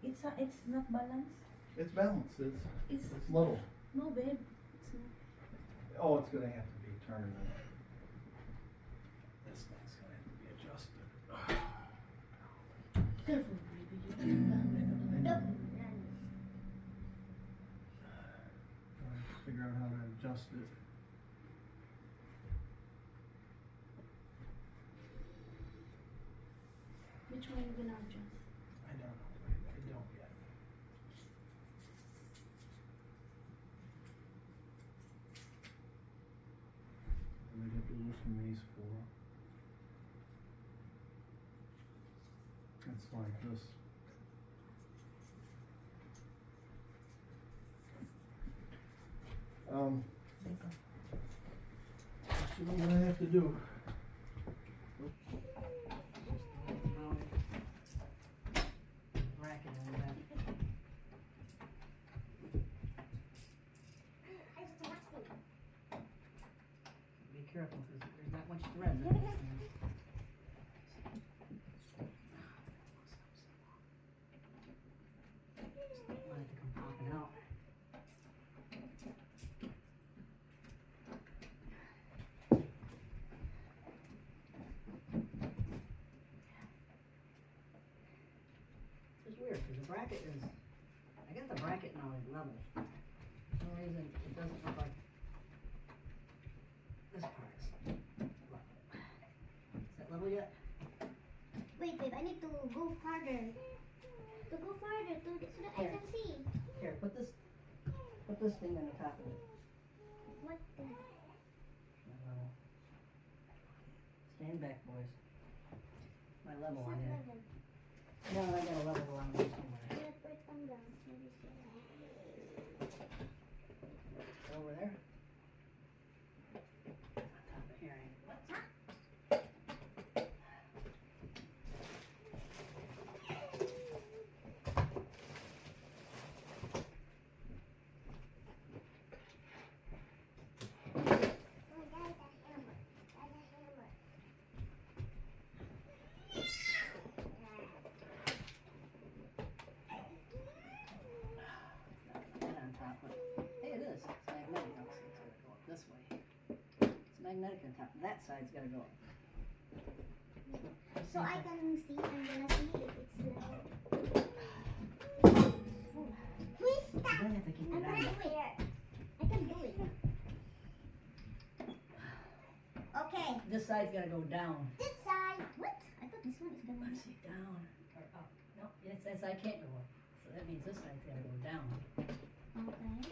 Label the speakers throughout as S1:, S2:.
S1: It's not balanced.
S2: It's balanced.
S1: It's
S2: It's level.
S1: no, babe. It's not.
S2: Oh, it's gonna have to be turned. This thing's gonna have to be adjusted.
S1: Careful, baby. You
S2: I have to figure out how to adjust it.
S1: Which one you gonna adjust?
S2: I don't know. I don't yet. We have to loosen these four. It's like this. That's what I'm gonna have to do.
S3: Bracket in that. Be careful because there's not much thread in this thing. Want it to come popping out. It's weird because the bracket is, I got the bracket now at level. For some reason it doesn't look like this part's level. Is that level yet?
S4: Wait, babe, I need to go farther. To go farther so that I can see.
S3: Here, put this thing on the top of it.
S4: What the?
S3: My level. Stand back, boys. My level on here. No, I got a level on there somewhere. Over there? On top of here. What? That on top, but hey, it is. It's magnetic. Oh, so it's gotta go up this way. It's magnetic on top. That side's gotta go up.
S4: So I can see, I'm gonna see if it's level. Please
S3: You
S4: stop!
S3: don't have to keep
S4: I'm
S3: it
S4: trying
S3: on.
S4: to do it. I can do it. Okay,
S3: This side's gotta go down.
S4: this side. What? I thought this one is gonna
S3: Let's see, down or up. No, it says I can't go up. So that means this side's gotta go down.
S4: Okay.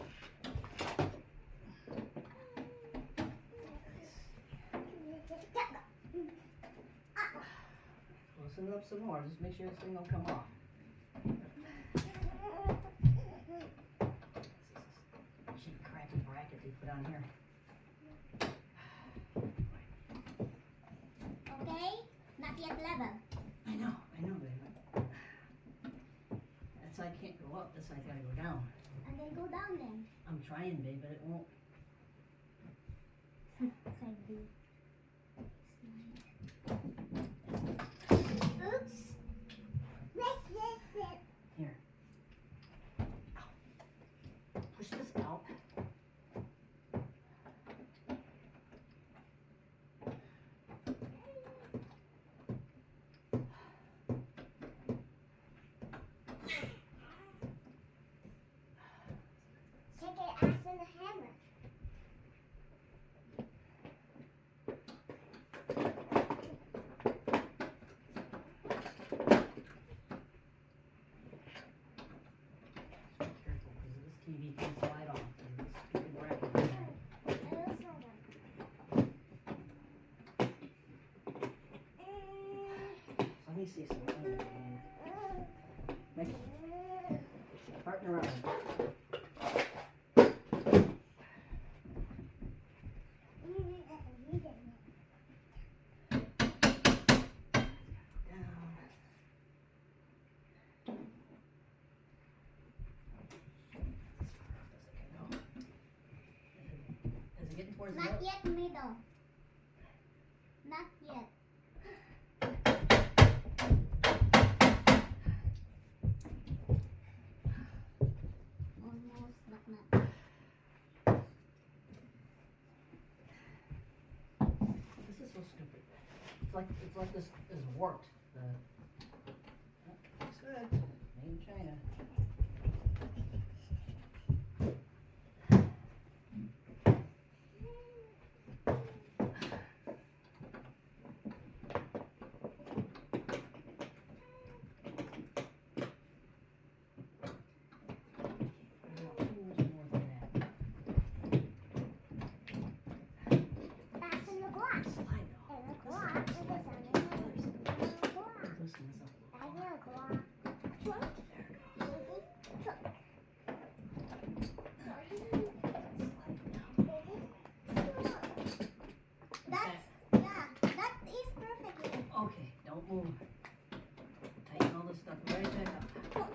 S3: Loosen it up some more. Just make sure this thing don't come off. Cheap crappy bracket they put on here.
S4: Okay, not yet level.
S3: I know, baby. That side can't go up. This side's gotta go down.
S4: And then go down then.
S3: I'm trying, babe, but it won't.
S4: Side B. Oops. Yes.
S3: Here. Ow. Push this out.
S4: Take your ass in the hammer.
S3: Careful, because this TV can slide off. There's this stupid bracket in there. Let me see something. Make partner up. Down. Is it getting towards the
S4: Not
S3: middle?
S4: yet middle. Not yet.
S3: like this is warped. Looks good. Made in China.
S4: Fasten the glass.
S3: Slide though.
S4: And the glass. And the glass.
S3: Loosen this up a little.
S4: I hear a glass. Truck. Truck. That's, yeah, that is perfectly.
S3: Okay, don't move. Tighten all this stuff right back up.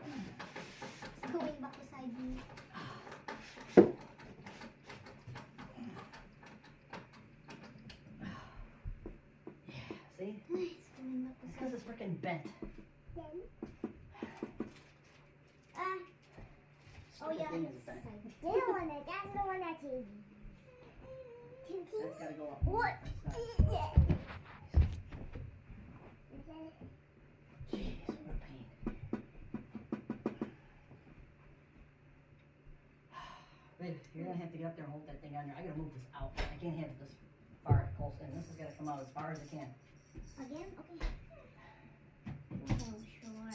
S4: It's going back beside me.
S3: See?
S4: It's going back
S3: It's
S4: beside
S3: because it's freaking bent.
S4: me. Oh
S3: Stupid
S4: yeah,
S3: thing
S4: this
S3: is bent.
S4: side. They don't want it. That's the one that's in.
S3: That's gotta go up.
S4: What?
S3: That's
S4: Is
S3: not-
S4: it?
S3: Jeez, what a pain. Babe, you're gonna have to get up there and hold that thing on there. I gotta move this out. I can't have it this far close in. This has gotta come out as far as it can.
S4: Again? Okay. Oh, sure.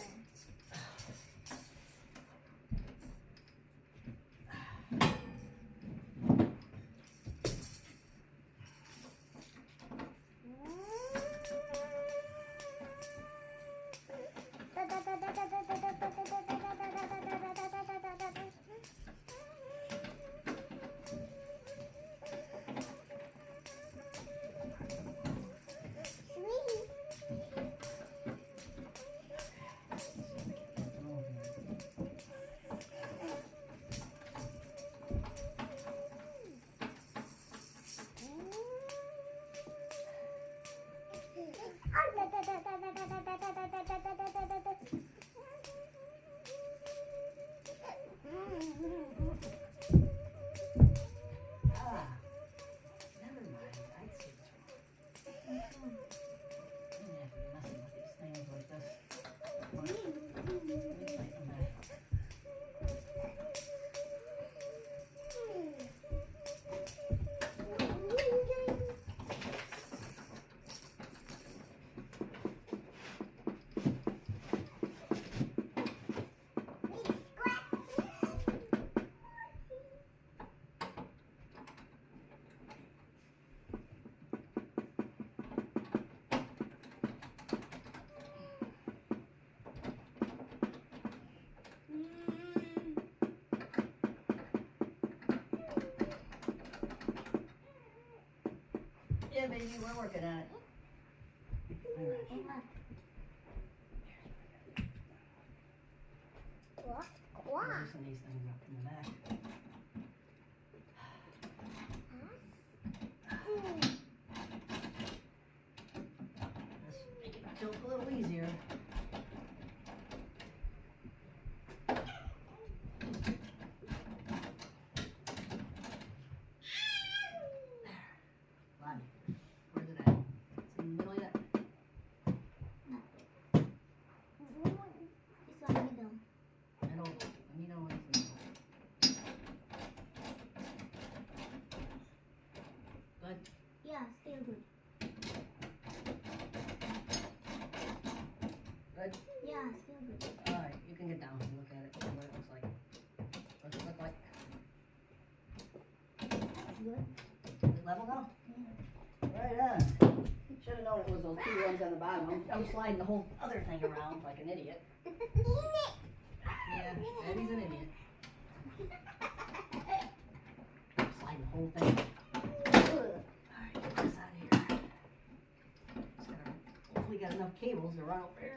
S3: Ah, never mind. I see what's wrong. I'm gonna have to be messing with these things like this. Let me tighten them back. Yeah, baby, we're working on it. Alright. Loosen these things up in the back. Just make it tilt a little easier. Lonnie, where's it at? It's in the middle yet?
S4: It's on middle.
S3: Middle. Let me know when it's in the middle. Good.
S4: Yeah, still good.
S3: Good.
S4: Yeah, still good.
S3: Alright, you can get down and look at it, see what it looks like. What's it look like?
S4: Good.
S3: Is it level now? Right on. Should have known it was those two ones on the bottom. I'm sliding the whole other thing around like an idiot. Yeah, Eddie's an idiot. Sliding the whole thing. Alright, get this out of here. Just gotta hopefully got enough cables to run up there.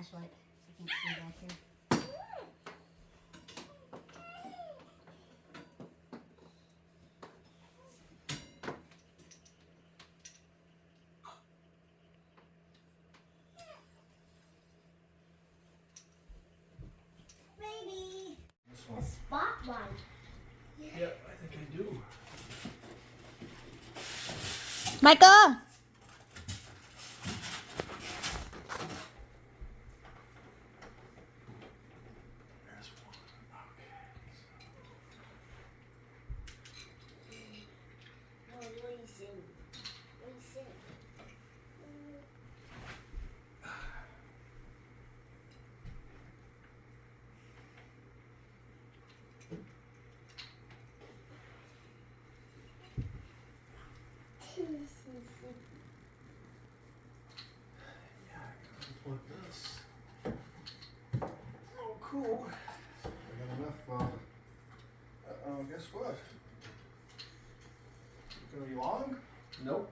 S3: flashlight. I can't see back here.
S4: Maybe
S2: This
S4: a
S2: one.
S4: spotlight.
S2: Yep, I think I do.
S1: Michael!
S2: There's one. Okay.
S4: Oh, what do you say? What do you say?
S2: Yeah, I gotta unplug this. Oh, cool. I got enough, guess what? Gonna be long? Nope.